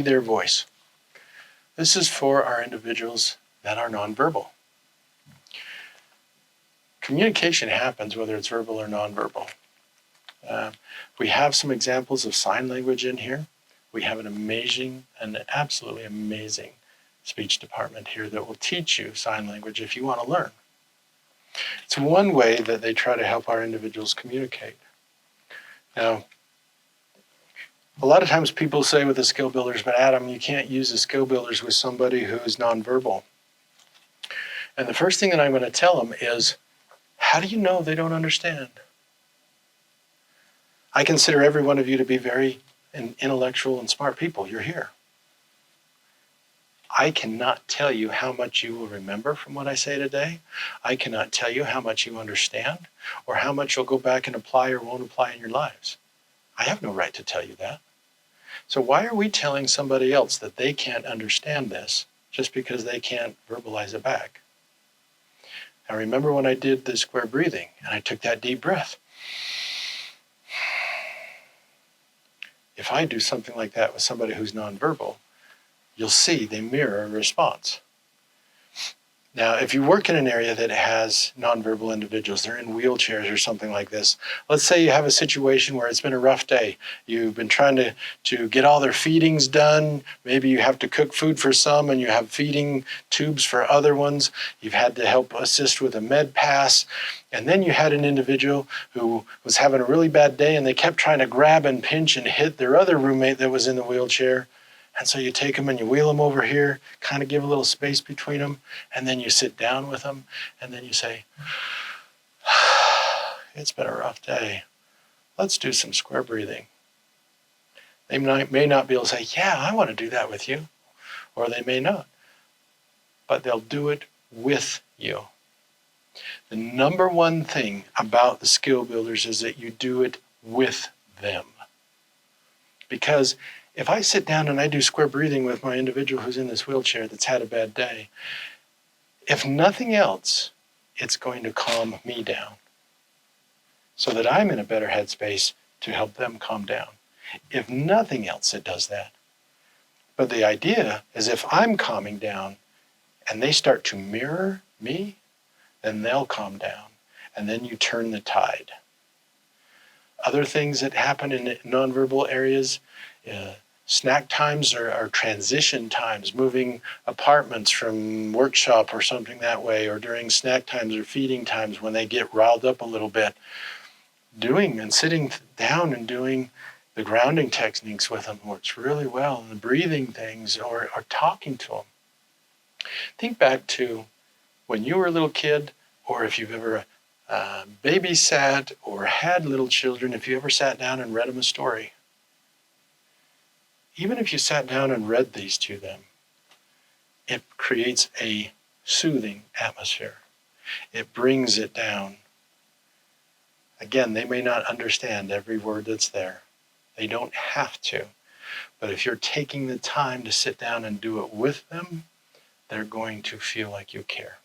their voice. This is for our individuals that are nonverbal. Communication happens whether it's verbal or nonverbal. We have some examples of sign language in here. We have an absolutely amazing speech department here that will teach you sign language if you want to learn. It's one way that they try to help our individuals communicate. Now, a lot of times people say with the skill builders, but Adam, you can't use the skill builders with somebody who is nonverbal. And the first thing that I'm going to tell them is, how do you know they don't understand? I consider every one of you to be very intellectual and smart people. You're here. I cannot tell you how much you will remember from what I say today. I cannot tell you how much you understand or how much you'll go back and apply or won't apply in your lives. I have no right to tell you that. So why are we telling somebody else that they can't understand this just because they can't verbalize it back? Now remember when I did the square breathing and I took that deep breath. If I do something like that with somebody who's nonverbal, you'll see they mirror a response. Now, if you work in an area that has nonverbal individuals, they're in wheelchairs or something like this. Let's say you have a situation where it's been a rough day. You've been trying to get all their feedings done. Maybe you have to cook food for some and you have feeding tubes for other ones. You've had to help assist with a med pass. And then you had an individual who was having a really bad day and they kept trying to grab and pinch and hit their other roommate that was in the wheelchair. And so you take them and you wheel them over here, kind of give a little space between them, and then you sit down with them, and then you say, it's been a rough day. Let's do some square breathing. They may not be able to say, yeah, I want to do that with you, or they may not, but they'll do it with you. The number one thing about the skill builders is that you do it with them. Because if I sit down and I do square breathing with my individual who's in this wheelchair that's had a bad day, if nothing else, it's going to calm me down so that I'm in a better headspace to help them calm down. If nothing else, it does that. But the idea is if I'm calming down and they start to mirror me, then they'll calm down, and then you turn the tide. Other things that happen in nonverbal areas, snack times are transition times, moving apartments from workshop or something that way, or during snack times or feeding times when they get riled up a little bit. Doing and sitting down and doing the grounding techniques with them works really well, and the breathing things or talking to them. Think back to when you were a little kid, or if you've ever babysat or had little children, if you ever sat down and read them a story. Even if you sat down and read these to them, it creates a soothing atmosphere. It brings it down. Again, they may not understand every word that's there. They don't have to. But if you're taking the time to sit down and do it with them, they're going to feel like you care.